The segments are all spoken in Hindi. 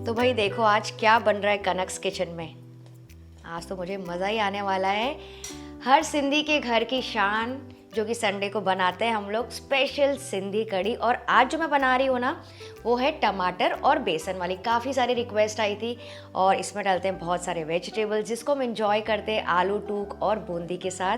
तो भाई देखो आज क्या बन रहा है कनक्स किचन में। आज तो मुझे मज़ा ही आने वाला है। हर सिंधी के घर की शान जो कि संडे को बनाते हैं हम लोग, स्पेशल सिंधी कढ़ी। और आज जो मैं बना रही हूँ ना, वो है टमाटर और बेसन वाली। काफ़ी सारी रिक्वेस्ट आई थी और इसमें डालते हैं बहुत सारे वेजिटेबल्स जिसको हम इंजॉय करते हैं आलू टूक और बूंदी के साथ।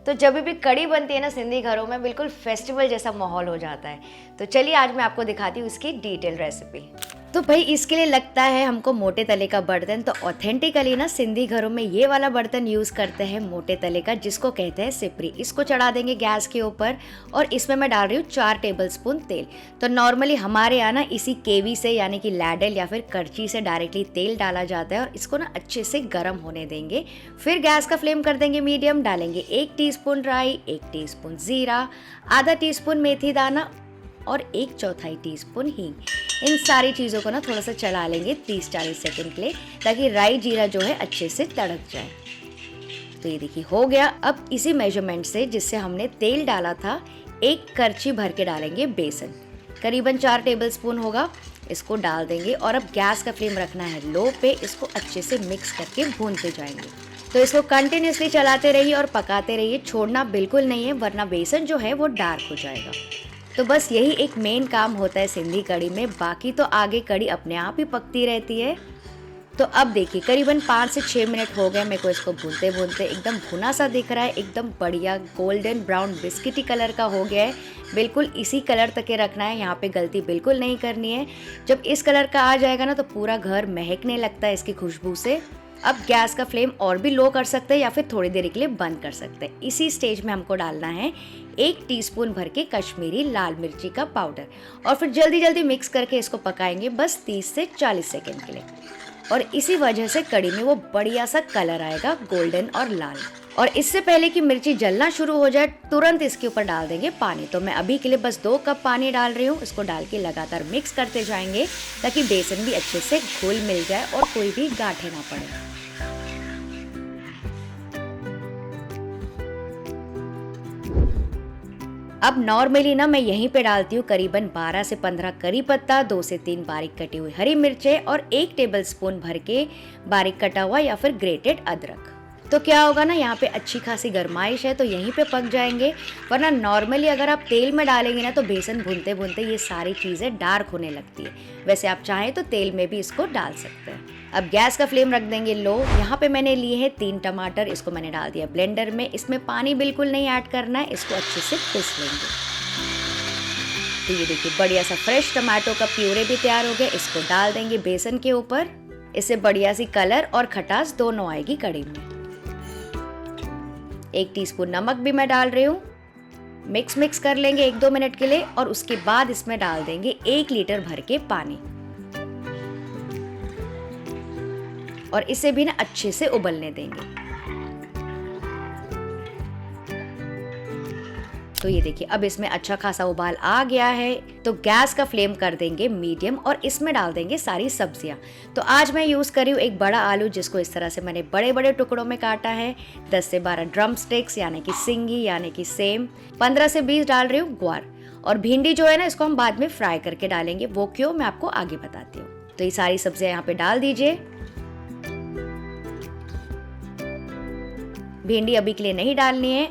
तो जब भी कढ़ी बनती है ना सिंधी घरों में, बिल्कुल फेस्टिवल जैसा माहौल हो जाता है। तो चलिए आज मैं आपको दिखाती हूँ इसकी डिटेल रेसिपी। तो भाई इसके लिए लगता है हमको मोटे तले का बर्तन। तो ऑथेंटिकली ना सिंधी घरों में ये वाला बर्तन यूज़ करते हैं मोटे तले का, जिसको कहते हैं सिपरी। इसको चढ़ा देंगे गैस के ऊपर और इसमें मैं डाल रही हूँ 4 टेबलस्पून तेल। तो नॉर्मली हमारे यहाँ ना इसी केवी से यानी कि लैडल या फिर करची से डायरेक्टली तेल डाला जाता है और इसको ना अच्छे से गर्म होने देंगे। फिर गैस का फ्लेम कर देंगे मीडियम। डालेंगे 1 टीस्पून राई, 1 टीस्पून जीरा, आधा टीस्पून मेथी दाना और 1/4 टीस्पून हींग। इन सारी चीज़ों को ना थोड़ा सा चला लेंगे 30-40 सेकंड के लिए, ताकि राई जीरा जो है अच्छे से तड़क जाए। तो ये देखिए हो गया। अब इसी मेजरमेंट से जिससे हमने तेल डाला था, 1 करछी भर के डालेंगे बेसन। करीबन 4 टेबलस्पून होगा। इसको डाल देंगे और अब गैस का फ्लेम रखना है लो पे। इसको अच्छे से मिक्स करके भूनते जाएंगे। तो इसको कंटिन्यूसली चलाते रहिए और पकाते रहिए, छोड़ना बिल्कुल नहीं है, वरना बेसन जो है वो डार्क हो जाएगा। तो बस यही एक मेन काम होता है सिंधी कढ़ी में। बाकी तो आगे कढ़ी अपने आप ही पकती रहती है। तो अब देखिए करीबन 5 से 6 मिनट हो गए मेरे को इसको भूनते भूनते। एकदम भुना सा दिख रहा है, एकदम बढ़िया गोल्डन ब्राउन बिस्किटी कलर का हो गया है। बिल्कुल इसी कलर तक के रखना है, यहाँ पे गलती बिल्कुल नहीं करनी है। जब इस कलर का आ जाएगा ना तो पूरा घर महकने लगता है इसकी खुशबू से। अब गैस का फ्लेम और भी लो कर सकते हैं या फिर थोड़ी देर के लिए बंद कर सकते हैं। इसी स्टेज में हमको डालना है 1 टीस्पून भर के कश्मीरी लाल मिर्ची का पाउडर और फिर जल्दी जल्दी मिक्स करके इसको पकाएंगे बस 30 से 40 सेकंड के लिए। और इसी वजह से कढ़ी में वो बढ़िया सा कलर आएगा, गोल्डन और लाल। और इससे पहले कि मिर्ची जलना शुरू हो जाए, तुरंत इसके ऊपर डाल देंगे पानी। तो मैं अभी के लिए बस 2 कप पानी डाल रही हूँ। इसको डाल के लगातार मिक्स करते जाएंगे ताकि बेसन भी अच्छे से घुल मिल जाए और कोई भी गांठें ना पड़े। अब नॉर्मली ना मैं यहीं पे डालती हूँ करीबन 12 से 15 करी पत्ता, 2 से 3 बारीक कटी हुई हरी मिर्चें और 1 टेबलस्पून भर के बारीक कटा हुआ या फिर ग्रेटेड अदरक। तो क्या होगा ना, यहाँ पे अच्छी खासी गरमाइश है तो यहीं पे पक जाएंगे। वरना नॉर्मली अगर आप तेल में डालेंगे ना तो बेसन भूनते भूनते ये सारी चीज़ें डार्क होने लगती है। वैसे आप चाहें तो तेल में भी इसको डाल सकते हैं। अब गैस का फ्लेम रख देंगे लो। यहाँ पे मैंने लिए हैं 3 टमाटर। इसको मैंने डाल दिया ब्लेंडर में। इसमें पानी बिल्कुल नहीं ऐड करना है, इसको अच्छे से पीस लेंगे। तो ये देखिए बढ़िया सा फ्रेश टमाटो का प्यूरे भी तैयार हो गया। इसको डाल देंगे बेसन के ऊपर। इससे बढ़िया सी कलर और खटास दोनों आएगी कढ़ी में। 1 टीस्पून नमक भी मैं डाल रही हूँ। मिक्स कर लेंगे 1-2 मिनट के लिए और उसके बाद इसमें डाल देंगे 1 लीटर भर के पानी और इसे भी ना अच्छे से उबलने देंगे। तो ये देखिए अब इसमें अच्छा खासा उबाल आ गया है। तो गैस का फ्लेम कर देंगे मीडियम और इसमें डाल देंगे सारी सब्जियां। तो आज मैं यूज़ कर रही हूँ एक बड़ा आलू, जिसको इस तरह से मैंने बड़े बड़े टुकड़ों में काटा है। 10 से 12 ड्रम स्टिक्स यानी कि सिंगी यानी कि सेम। 15 से 20 डाल रही हूँ ग्वार। और भिंडी जो है ना, इसको हम बाद में फ्राई करके डालेंगे। वो क्यों, मैं आपको आगे बताती हूँ। तो ये सारी सब्जियां यहाँ पे डाल दीजिए। भिंडी अभी के लिए नहीं डालनी है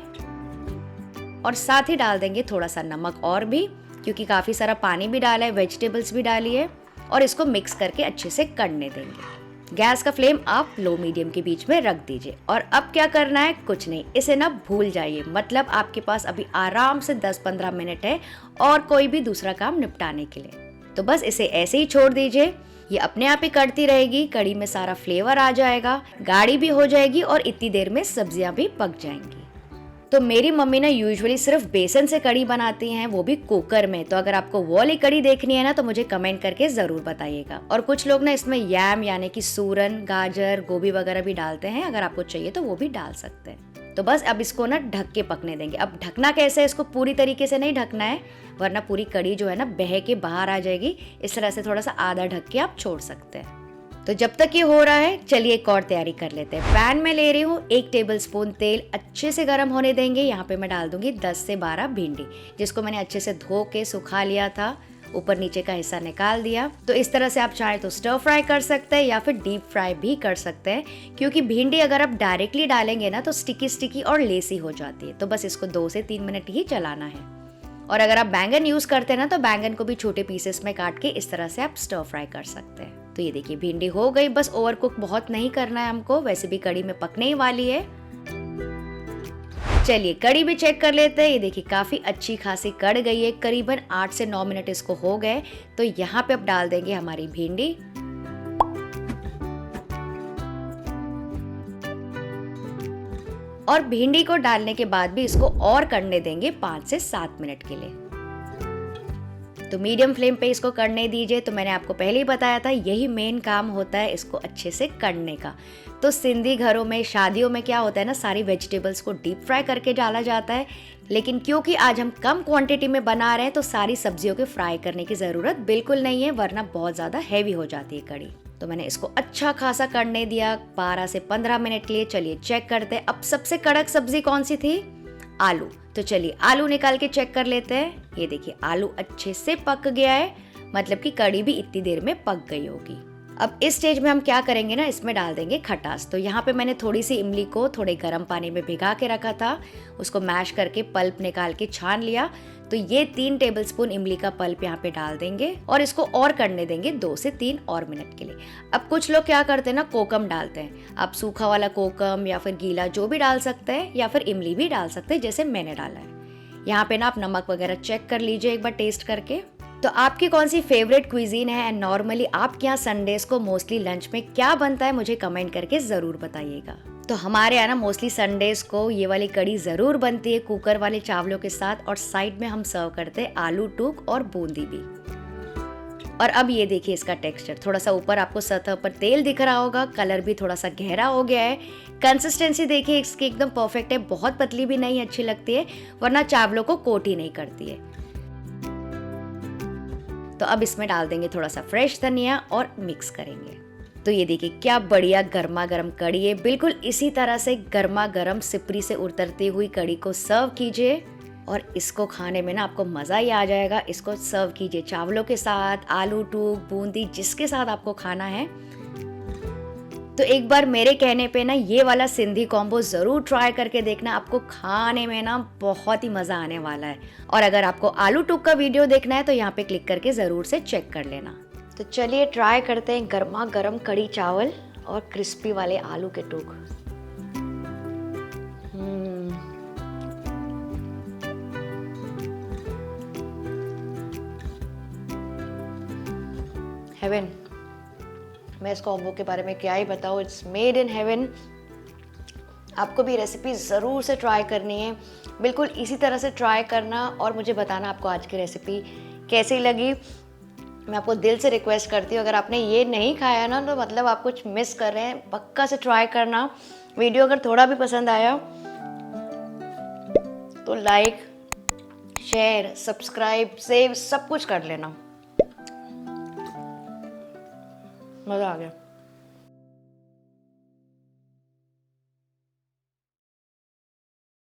और साथ ही डाल देंगे थोड़ा सा नमक और भी, क्योंकि काफ़ी सारा पानी भी डाला है, वेजिटेबल्स भी डाली है। और इसको मिक्स करके अच्छे से कढ़ने देंगे। गैस का फ्लेम आप लो मीडियम के बीच में रख दीजिए। और अब क्या करना है, कुछ नहीं, इसे ना भूल जाइए। मतलब आपके पास अभी आराम से 10-15 मिनट है और कोई भी दूसरा काम निपटाने के लिए। तो बस इसे ऐसे ही छोड़ दीजिए। ये अपने आप ही कढ़ती रहेगी, कढ़ी में सारा फ्लेवर आ जाएगा, गाढ़ी भी हो जाएगी और इतनी देर में सब्जियां भी पक जाएंगी। तो मेरी मम्मी ना यूजुअली सिर्फ बेसन से कढ़ी बनाती हैं, वो भी कुकर में। तो अगर आपको वो वाली कढ़ी देखनी है ना तो मुझे कमेंट करके ज़रूर बताइएगा। और कुछ लोग ना इसमें यैम यानी कि सूरन, गाजर, गोभी वगैरह भी डालते हैं। अगर आपको चाहिए तो वो भी डाल सकते हैं। तो बस अब इसको ना ढक के पकने देंगे। अब ढकना कैसे है, इसको पूरी तरीके से नहीं ढकना है, वरना पूरी कढ़ी जो है ना बह के बाहर आ जाएगी। इस तरह से थोड़ा सा आधा ढक के आप छोड़ सकते हैं। तो जब तक ये हो रहा है, चलिए एक और तैयारी कर लेते हैं। पैन में ले रही हूँ 1 टेबलस्पून तेल। अच्छे से गर्म होने देंगे। यहाँ पे मैं डाल दूंगी 10 से 12 भिंडी, जिसको मैंने अच्छे से धो के सुखा लिया था। ऊपर नीचे का हिस्सा निकाल दिया। तो इस तरह से आप चाहे तो स्टर फ्राई कर सकते हैं या फिर डीप फ्राई भी कर सकते हैं, क्योंकि भिंडी अगर आप डायरेक्टली डालेंगे ना तो स्टिकी स्टिकी और लेसी हो जाती है। तो बस इसको 2 से 3 मिनट ही चलाना है। और अगर आप बैंगन यूज करते हैं ना तो बैंगन को भी छोटे पीसेस में काट के इस तरह से आप स्टर फ्राई कर सकते हैं। तो ये देखिए भिंडी हो गई, बस ओवर कुक बहुत नहीं करना है हमको, वैसे भी कड़ी में पकने ही वाली है। चलिए कड़ी भी चेक कर लेते हैं। ये देखिए काफी अच्छी खासी कड़ गई है, करीबन 8 से 9 मिनट इसको हो गए। तो यहाँ पे अब डाल देंगे हमारी भिंडी। और भिंडी को डालने के बाद भी इसको और करने देंगे 5 से 7 मिनट के लिए। तो मीडियम फ्लेम पे इसको करने दीजिए। तो मैंने आपको पहले ही बताया था यही मेन काम होता है इसको अच्छे से करने का। तो सिंधी घरों में शादियों में क्या होता है ना, सारी वेजिटेबल्स को डीप फ्राई करके डाला जाता है, लेकिन क्योंकि आज हम कम क्वांटिटी में बना रहे हैं तो सारी सब्जियों के फ्राई करने की ज़रूरत बिल्कुल नहीं है, वरना बहुत ज़्यादा हैवी हो जाती है कड़ी। तो मैंने इसको अच्छा खासा करने दिया 12 से 15 मिनट के लिए। चलिए चेक करते हैं। अब सबसे कड़क सब्जी कौन सी थी? आलू। तो चलिए आलू निकाल के चेक कर लेते हैं। ये देखिए आलू अच्छे से पक गया है, मतलब कि कड़ी भी इतनी देर में पक गई होगी। अब इस स्टेज में हम क्या करेंगे ना, इसमें डाल देंगे खटास। तो यहाँ पे मैंने थोड़ी सी इमली को थोड़े गर्म पानी में भिगा के रखा था, उसको मैश करके पल्प निकाल के छान लिया। तो ये 3 टेबलस्पून इमली का पल्प यहाँ पे डाल देंगे और इसको और करने देंगे 2 से 3 और मिनट के लिए। अब कुछ लोग क्या करते हैं ना, कोकम डालते हैं। आप सूखा वाला कोकम या फिर गीला जो भी डाल सकते हैं, या फिर इमली भी डाल सकते हैं जैसे मैंने डाला है। यहाँ पे ना आप नमक वगैरह चेक कर लीजिए एक बार टेस्ट करके। तो आपकी कौन सी फेवरेट क्विजीन है एंड नॉर्मली आपके यहाँ संडेज को मोस्टली लंच में क्या बनता है, मुझे कमेंट करके ज़रूर बताइएगा। तो हमारे यहाँ ना मोस्टली संडेज को ये वाली कड़ी ज़रूर बनती है कुकर वाले चावलों के साथ, और साइड में हम सर्व करते हैं आलू टूक और बूंदी भी। और अब ये देखिए इसका टेक्सचर, थोड़ा सा ऊपर आपको सतह पर तेल दिख रहा होगा, कलर भी थोड़ा सा गहरा हो गया है। कंसिस्टेंसी देखिए इसकी एकदम परफेक्ट है, बहुत पतली भी नहीं अच्छी लगती है, वरना चावलों को कोट ही नहीं करती है। तो अब इसमें डाल देंगे थोड़ा सा फ्रेश धनिया और मिक्स करेंगे। तो ये देखिए क्या बढ़िया गर्मा गर्म कड़ी है। बिल्कुल इसी तरह से गर्मा गर्म सिपरी से उतरती हुई कड़ी को सर्व कीजिए, और इसको खाने में ना आपको मज़ा ही आ जाएगा। इसको सर्व कीजिए चावलों के साथ, आलू टूक, बूंदी, जिसके साथ आपको खाना है। तो एक बार मेरे कहने पे ना ये वाला सिंधी कॉम्बो ज़रूर ट्राई करके देखना, आपको खाने में ना बहुत ही मज़ा आने वाला है। और अगर आपको आलू टूक का वीडियो देखना है तो यहाँ पे क्लिक करके ज़रूर से चेक कर लेना। तो चलिए ट्राई करते हैं गर्मा गर्म कड़ी चावल और क्रिस्पी वाले आलू के टूक। हेवन। मैं इस कॉम्बो के बारे में क्या ही बताऊँ, इट्स मेड इन हेवन। आपको भी रेसिपी ज़रूर से ट्राई करनी है, बिल्कुल इसी तरह से ट्राई करना और मुझे बताना आपको आज की रेसिपी कैसी लगी। मैं आपको दिल से रिक्वेस्ट करती हूँ, अगर आपने ये नहीं खाया ना तो मतलब आप कुछ मिस कर रहे हैं। पक्का से ट्राई करना। वीडियो अगर थोड़ा भी पसंद आया तो लाइक, शेयर, सब्सक्राइब, सेव सब कुछ कर लेना। मज़ा आ गया।